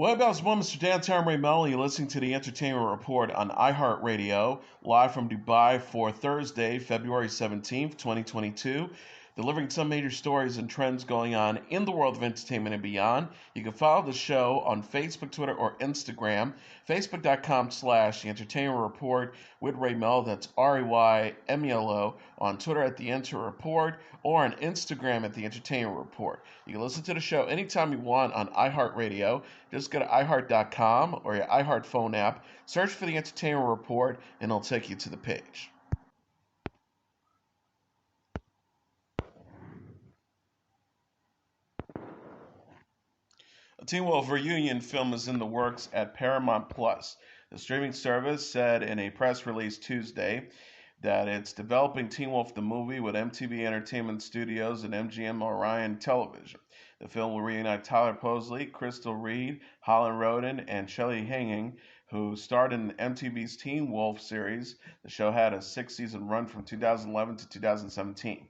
What about this one, Mr. Downtown Ray Melo? You're listening to the Entertainment Report on iHeartRadio, live from Dubai for Thursday, February 17th, 2022. Delivering some major stories and trends going on in the world of entertainment and beyond. You can follow the show on Facebook, Twitter, or Instagram. Facebook.com/The Entertainment Report with Ray Melo. That's RAYMELO. On Twitter at The Enter Report or on Instagram at The Entertainment Report. You can listen to the show anytime you want on iHeartRadio. Just go to iHeart.com or your iHeart phone app, search for The Entertainment Report, and it'll take you to the page. A Teen Wolf reunion film is in the works at Paramount Plus. The streaming service said in a press release Tuesday that it's developing Teen Wolf the movie with MTV Entertainment Studios and MGM Orion Television. The film will reunite Tyler Posey, Crystal Reed, Holland Roden, and Shelley Hanging, who starred in MTV's Teen Wolf series. The show had a 6-season run from 2011 to 2017.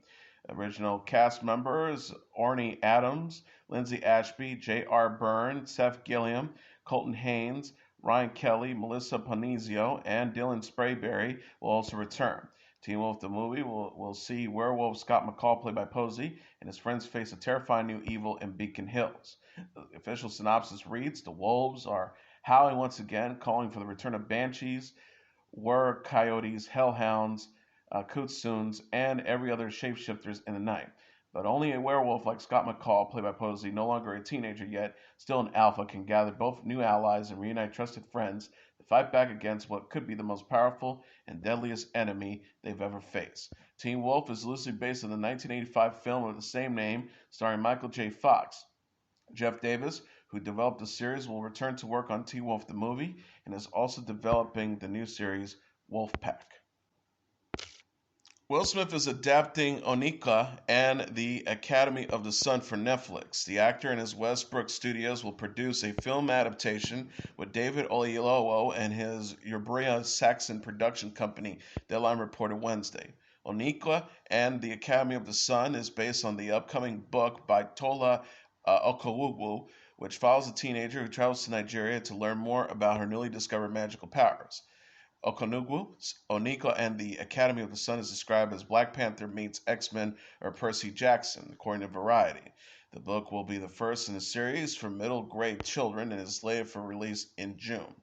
Original cast members: Orny Adams, Lindsay Ashby, J.R. Byrne, Seth Gilliam, Colton Haynes, Ryan Kelly, Melissa Ponizio, and Dylan Sprayberry will also return. Teen Wolf the movie will see werewolf Scott McCall, played by Posey, and his friends face a terrifying new evil in Beacon Hills. The official synopsis reads: the wolves are howling once again, calling for the return of banshees, were coyotes, hellhounds, Kutsuns, and every other shapeshifters in the night. But only a werewolf like Scott McCall, played by Posey, no longer a teenager yet, still an alpha, can gather both new allies and reunite trusted friends to fight back against what could be the most powerful and deadliest enemy they've ever faced. Teen Wolf is loosely based on the 1985 film of the same name, starring Michael J. Fox. Jeff Davis, who developed the series, will return to work on Teen Wolf the movie and is also developing the new series Wolfpack. Will Smith is adapting Onyeka and the Academy of the Sun for Netflix. The actor and his Westbrook Studios will produce a film adaptation with David Oyelowo and his Urbria Saxon production company, Deadline reported Wednesday. Onyeka and the Academy of the Sun is based on the upcoming book by Tola Okowugwu, which follows a teenager who travels to Nigeria to learn more about her newly discovered magical powers. Okonugwu, Onyeka and the Academy of the Sun is described as Black Panther meets X-Men or Percy Jackson, according to Variety. The book will be the first in a series for middle grade children and is slated for release in June.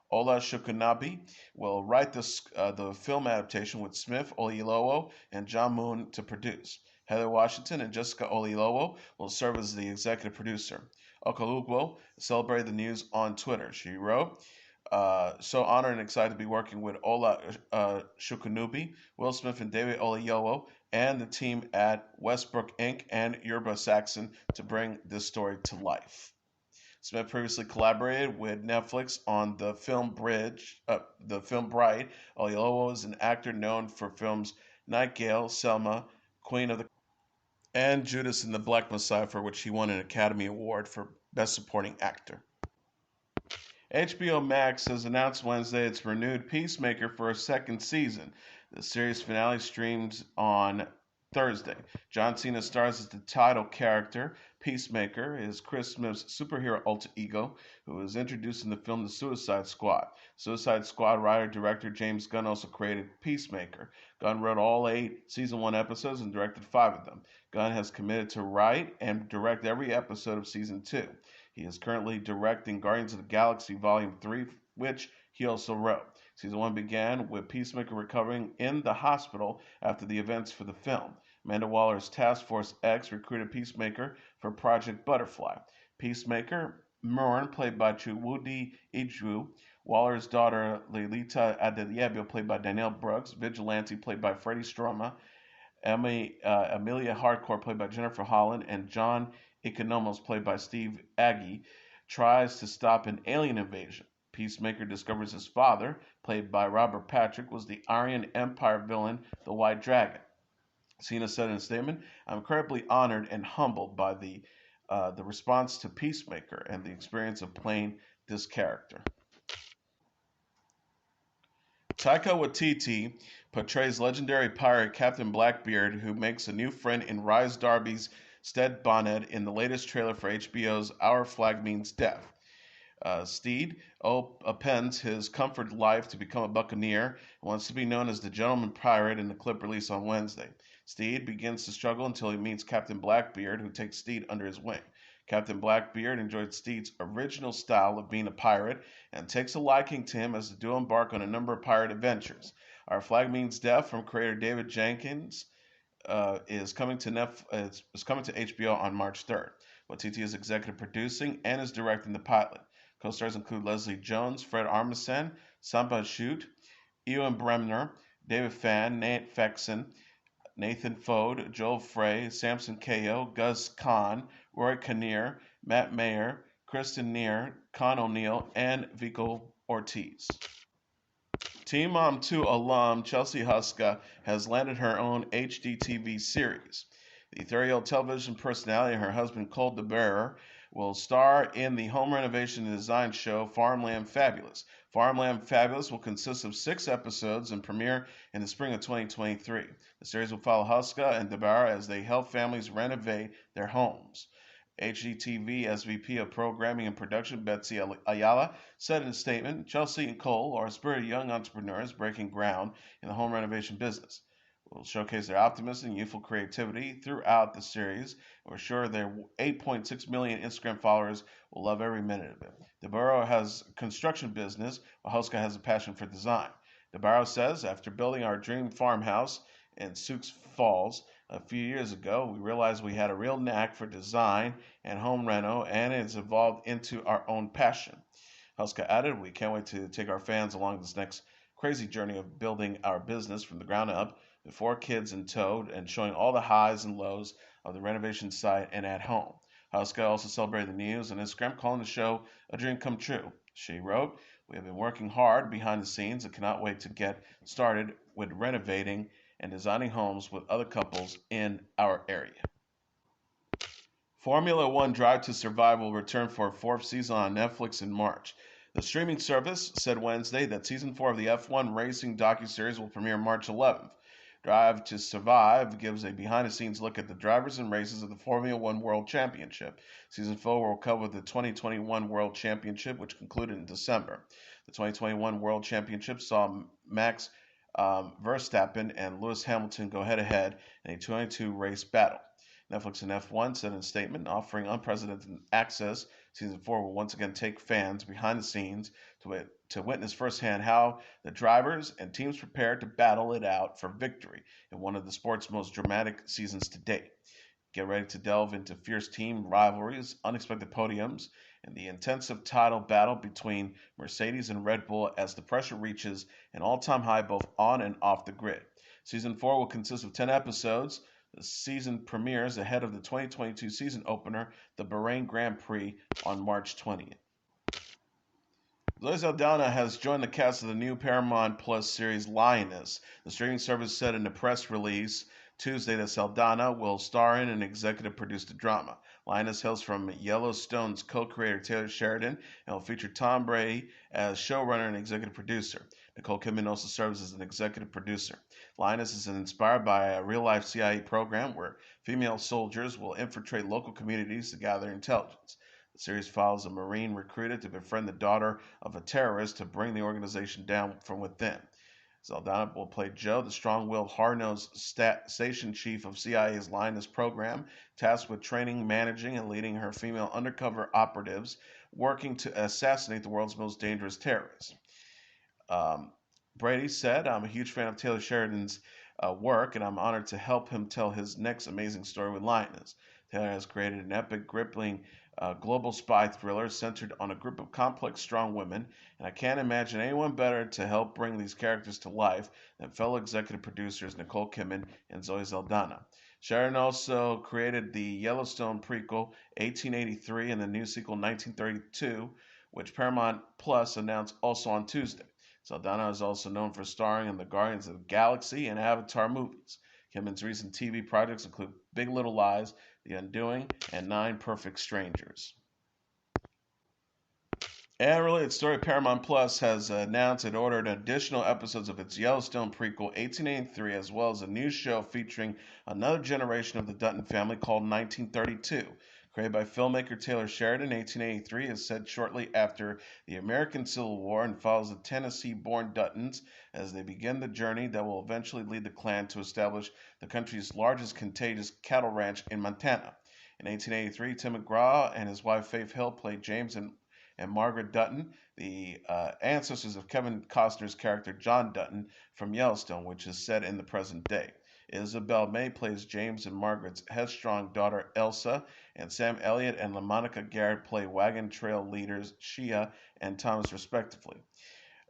Ola Shukunabi will write the film adaptation with Smith, Oyelowo, and John Moon to produce. Heather Washington and Jessica Oyelowo will serve as the executive producer. Okolugwo celebrated the news on Twitter. She wrote, so honored and excited to be working with Ola Shukunubi, Will Smith, and David Oyelowo, and the team at Westbrook Inc. and Yerba Saxon to bring this story to life. Smith previously collaborated with Netflix on the film Bright. Oyelowo is an actor known for films Nightingale, Selma, Queen of the and Judas and the Black Messiah, for which he won an Academy Award for Best Supporting Actor. HBO Max has announced Wednesday its renewed Peacemaker for a second season. The series finale streams on Thursday. John Cena stars as the title character. Peacemaker is Chris Smith's superhero alter ego, who was introduced in the film The Suicide Squad. Suicide Squad writer-director James Gunn also created Peacemaker. Gunn wrote all 8 Season 1 episodes and directed 5 of them. Gunn has committed to write and direct every episode of Season 2. He is currently directing Guardians of the Galaxy Volume 3, which he also wrote. Season 1 began with Peacemaker recovering in the hospital after the events for the film. Amanda Waller's Task Force X recruited Peacemaker for Project Butterfly. Peacemaker, Murn, played by Chukwudi Iju, Waller's daughter Lelita Adeyebi, played by Danielle Brooks, Vigilante, played by Freddie Stroma, Amelia Hardcore, played by Jennifer Holland, and John Economos, played by Steve Agee, tries to stop an alien invasion. Peacemaker discovers his father, played by Robert Patrick, was the Aryan Empire villain, the White Dragon. Cena said in a statement, "I'm incredibly honored and humbled by the response to Peacemaker and the experience of playing this character." Taika Waititi portrays legendary pirate Captain Blackbeard, who makes a new friend in Rhys Darby's Stead Bonnet in the latest trailer for HBO's Our Flag Means Death. Steed appends his comfort life to become a buccaneer and wants to be known as the gentleman pirate in the clip released on Wednesday. Steed begins to struggle until he meets Captain Blackbeard, who takes Steed under his wing. Captain Blackbeard enjoyed Steed's original style of being a pirate and takes a liking to him as the duo embark on a number of pirate adventures. Our Flag Means Death from creator David Jenkins is coming to HBO on March 3rd. Waititi is executive producing and is directing the pilot. Co-stars include Leslie Jones, Fred Armisen, Samba Shoot, Ewan Bremner, David Fan, Nate Fexen, Nathan Fode, Joel Frey, Samson Ko, Gus Kahn, Roy Kinnear, Matt Mayer, Kristen Neer, Con O'Neill, and Vico Ortiz. Teen Mom 2 alum Chelsea Houska has landed her own HGTV series. The 30-year-old television personality and her husband Cole DeBearer will star in the home renovation and design show Farmland Fabulous. Farmland Fabulous will consist of 6 episodes and premiere in the spring of 2023. The series will follow Houska and DeBearer as they help families renovate their homes. HGTV SVP of Programming and Production Betsy Ayala said in a statement, Chelsea and Cole are a spirited young entrepreneurs breaking ground in the home renovation business. We'll showcase their optimism and youthful creativity throughout the series. We're sure their 8.6 million Instagram followers will love every minute of it. DeBarrow has a construction business, while Houska has a passion for design. DeBarrow says, after building our dream farmhouse in Sioux Falls a few years ago, we realized we had a real knack for design and home reno, and it's evolved into our own passion. Houska added, we can't wait to take our fans along this next crazy journey of building our business from the ground up, with 4 kids in tow and showing all the highs and lows of the renovation site and at home. Houska also celebrated the news on Instagram, calling the show a dream come true. She wrote, we have been working hard behind the scenes and cannot wait to get started with renovating and designing homes with other couples in our area. Formula One Drive to Survive will return for a 4th season on Netflix in March. The streaming service said Wednesday that Season 4 of the F1 racing docuseries will premiere March 11th. Drive to Survive gives a behind-the-scenes look at the drivers and races of the Formula One World Championship. Season 4 will cover the 2021 World Championship, which concluded in December. The 2021 World Championship saw Max Verstappen and Lewis Hamilton go head-to-head in a 22-race battle. Netflix and F1 said in a statement, offering unprecedented access, Season 4 will once again take fans behind the scenes to witness firsthand how the drivers and teams prepare to battle it out for victory in one of the sport's most dramatic seasons to date. Get ready to delve into fierce team rivalries, unexpected podiums, and the intensive title battle between Mercedes and Red Bull as the pressure reaches an all-time high both on and off the grid. Season 4 will consist of 10 episodes. The season premieres ahead of the 2022 season opener, the Bahrain Grand Prix, on March 20th. Zoe Saldana has joined the cast of the new Paramount Plus series Lioness. The streaming service said in a press release Tuesday that Saldana will star in and executive produce the drama. Lioness hails from Yellowstone's co-creator Taylor Sheridan and will feature Tom Brady as showrunner and executive producer. Nicole Kidman also serves as an executive producer. Lioness is inspired by a real-life CIA program where female soldiers will infiltrate local communities to gather intelligence. The series follows a Marine recruited to befriend the daughter of a terrorist to bring the organization down from within. Saldana will play Joe, the strong-willed, hard-nosed station chief of CIA's Lioness program, tasked with training, managing, and leading her female undercover operatives working to assassinate the world's most dangerous terrorists. Brady said, I'm a huge fan of Taylor Sheridan's work, and I'm honored to help him tell his next amazing story with Lioness. Taylor has created an epic, gripping global spy thriller centered on a group of complex, strong women, and I can't imagine anyone better to help bring these characters to life than fellow executive producers Nicole Kidman and Zoe Saldana. Sheridan also created the Yellowstone prequel 1883 and the new sequel 1932, which Paramount Plus announced also on Tuesday. Saldana is also known for starring in the Guardians of the Galaxy and Avatar movies. Kidman's recent TV projects include Big Little Lies, The Undoing, and 9 Perfect Strangers. And related story, Paramount Plus has announced it ordered additional episodes of its Yellowstone prequel 1883, as well as a new show featuring another generation of the Dutton family called 1932. Created by filmmaker Taylor Sheridan in 1883, is set shortly after the American Civil War and follows the Tennessee-born Duttons as they begin the journey that will eventually lead the clan to establish the country's largest contiguous cattle ranch in Montana. In 1883, Tim McGraw and his wife Faith Hill played James and Margaret Dutton, the ancestors of Kevin Costner's character John Dutton from Yellowstone, which is set in the present day. Isabel May plays James and Margaret's headstrong daughter Elsa, and Sam Elliott and LaMonica Garrett play wagon trail leaders Shea and Thomas, respectively.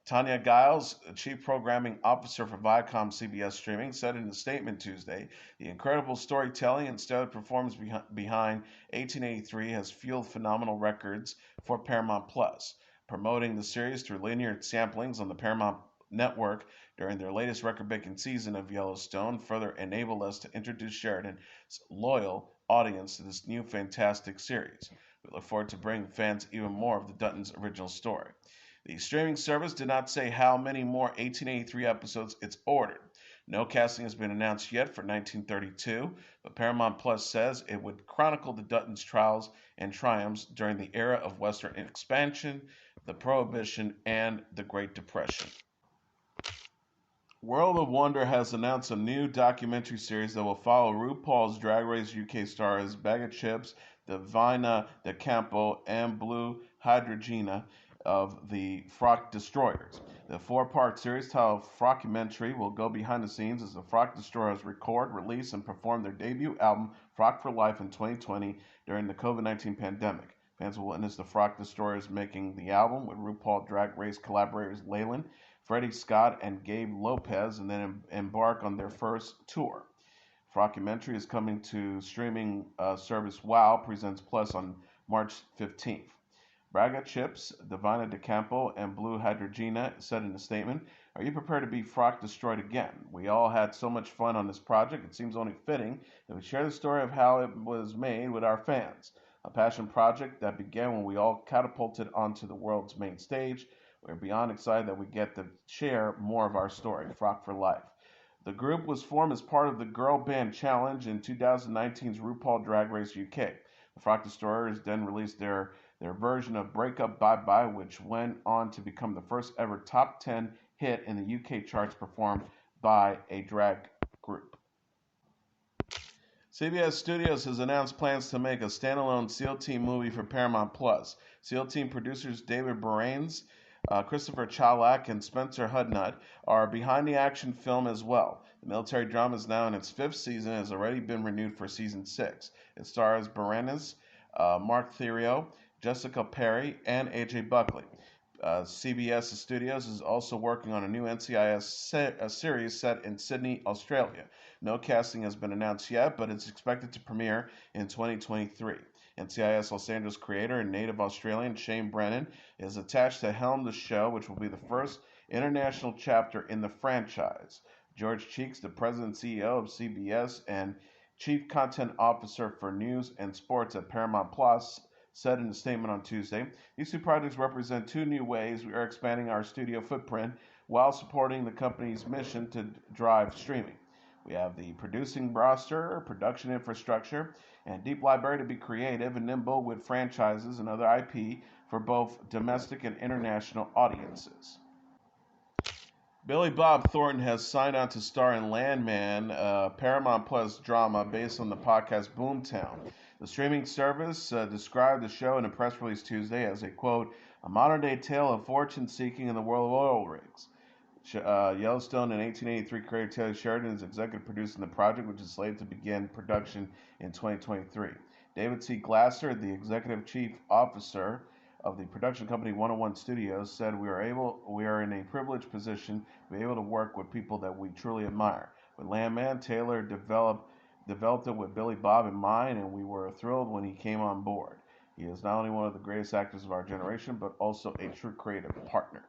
Tanya Giles, Chief Programming Officer for Viacom CBS Streaming, said in a statement Tuesday, the incredible storytelling and stellar performance behind 1883 has fueled phenomenal records for Paramount Plus, promoting the series through linear samplings on the Paramount Network during their latest record-breaking season of Yellowstone further enabled us to introduce Sheridan's loyal audience to this new fantastic series. We look forward to bringing fans even more of the Dutton's original story. The streaming service did not say how many more 1883 episodes it's ordered. No casting has been announced yet for 1932, but Paramount Plus says it would chronicle the Duttons' trials and triumphs during the era of Western expansion, the Prohibition, and the Great Depression. World of Wonder has announced a new documentary series that will follow RuPaul's Drag Race UK stars Bag of Chips, Divina De Campo, and Blue Hydrogena of the Frock Destroyers. The four-part series titled Frockumentary will go behind the scenes as the Frock Destroyers record, release, and perform their debut album, Frock for Life, in 2020 during the COVID-19 pandemic. Fans will witness the Frock Destroyers making the album with RuPaul Drag Race collaborators Laylan, Freddie Scott, and Gabe Lopez, and then embark on their first tour. Frockumentary is coming to streaming service WOW Presents Plus on March 15th. Braga Chips, Divina De Campo, and Blue Hydrogena said in a statement, "Are you prepared to be Frock destroyed again? We all had so much fun on this project, it seems only fitting that we share the story of how it was made with our fans. A passion project that began when we all catapulted onto the world's main stage. We're beyond excited that we get to share more of our story, Frock for Life." The group was formed as part of the Girl Band Challenge in 2019's RuPaul Drag Race UK. The Frock Destroyers then released their version of Break Up Bye Bye, which went on to become the first ever top 10 hit in the UK charts performed by a drag group. CBS Studios has announced plans to make a standalone SEAL Team movie for Paramount Plus. SEAL Team producers David Boreanaz, Christopher Chalak, and Spencer Hudnut are behind the action film as well. The military drama is now in its fifth season and has already been renewed for season 6. It stars Boreanaz, Mark Therio, Jessica Perry, and AJ Buckley. CBS Studios is also working on a new NCIS series set in Sydney, Australia. No casting has been announced yet, but it's expected to premiere in 2023. NCIS Los Angeles creator and native Australian Shane Brennan is attached to helm the show, which will be the first international chapter in the franchise. George Cheeks, the president and CEO of CBS and chief content officer for news and sports at Paramount Plus, said in a statement on Tuesday, "These two projects represent two new ways we are expanding our studio footprint while supporting the company's mission to drive streaming. We have the producing roster, production infrastructure, and deep library to be creative and nimble with franchises and other IP for both domestic and international audiences." Billy Bob Thornton has signed on to star in Landman, a Paramount Plus drama based on the podcast Boomtown. The streaming service described the show in a press release Tuesday as a, quote, "a modern-day tale of fortune-seeking in the world of oil rigs." Yellowstone in 1883 creator Taylor Sheridan is executive producing the project, which is slated to begin production in 2023. David C. Glasser, the executive chief officer of the production company 101 Studios, said, we are in a privileged position to be able to work with people that we truly admire. With Landman, Taylor developed it with Billy Bob in mind, and we were thrilled when he came on board. He is not only one of the greatest actors of our generation, but also a true creative partner.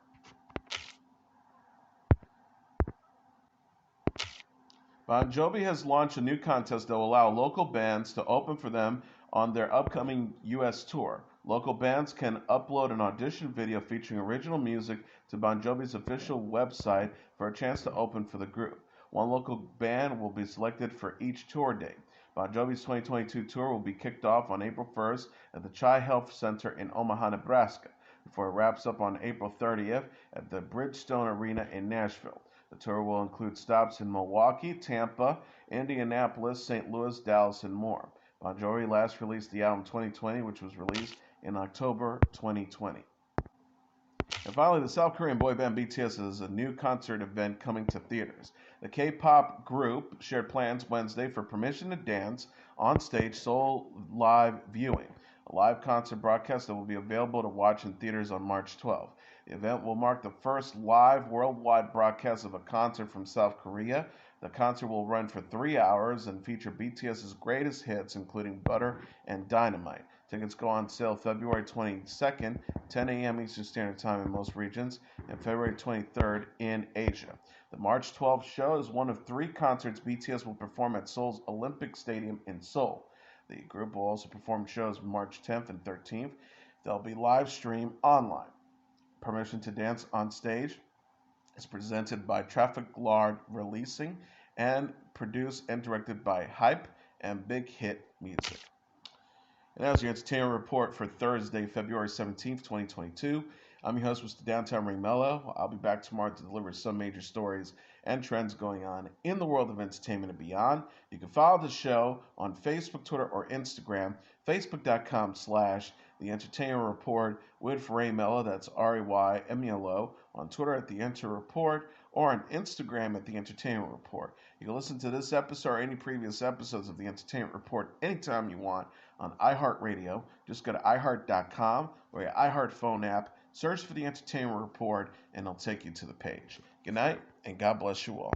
Bon Jovi has launched a new contest that will allow local bands to open for them on their upcoming U.S. tour. Local bands can upload an audition video featuring original music to Bon Jovi's official website for a chance to open for the group. One local band will be selected for each tour date. Bon Jovi's 2022 tour will be kicked off on April 1st at the Chi Health Center in Omaha, Nebraska, before it wraps up on April 30th at the Bridgestone Arena in Nashville. The tour will include stops in Milwaukee, Tampa, Indianapolis, St. Louis, Dallas, and more. Bon Jovi last released the album 2020, which was released in October 2020. And finally, the South Korean boy band BTS has a new concert event coming to theaters. The K-pop group shared plans Wednesday for Permission to Dance on stage Seoul live viewing, a live concert broadcast that will be available to watch in theaters on March 12th. The event will mark the first live worldwide broadcast of a concert from South Korea. The concert will run for 3 hours and feature BTS's greatest hits, including Butter and Dynamite. Tickets go on sale February 22nd, 10 a.m. Eastern Standard Time in most regions, and February 23rd in Asia. The March 12th show is one of 3 concerts BTS will perform at Seoul's Olympic Stadium in Seoul. The group will also perform shows March 10th and 13th. They'll be live streamed online. Permission to Dance on Stage is presented by Traffic Lard Releasing and produced and directed by Hype and Big Hit Music. And that was your entertainment report for Thursday, February 17th, 2022. I'm your host, Mr. Downtown Ring Melo. I'll be back tomorrow to deliver some major stories and trends going on in the world of entertainment and beyond. You can follow the show on Facebook, Twitter, or Instagram, facebook.com/The Entertainment Report with Ray Melo, that's RAYMELO, on Twitter at The Enter Report, or on Instagram at The Entertainment Report. You can listen to this episode or any previous episodes of The Entertainment Report anytime you want on iHeartRadio. Just go to iHeart.com or your iHeart phone app, search for The Entertainment Report, and it'll take you to the page. Good night, and God bless you all.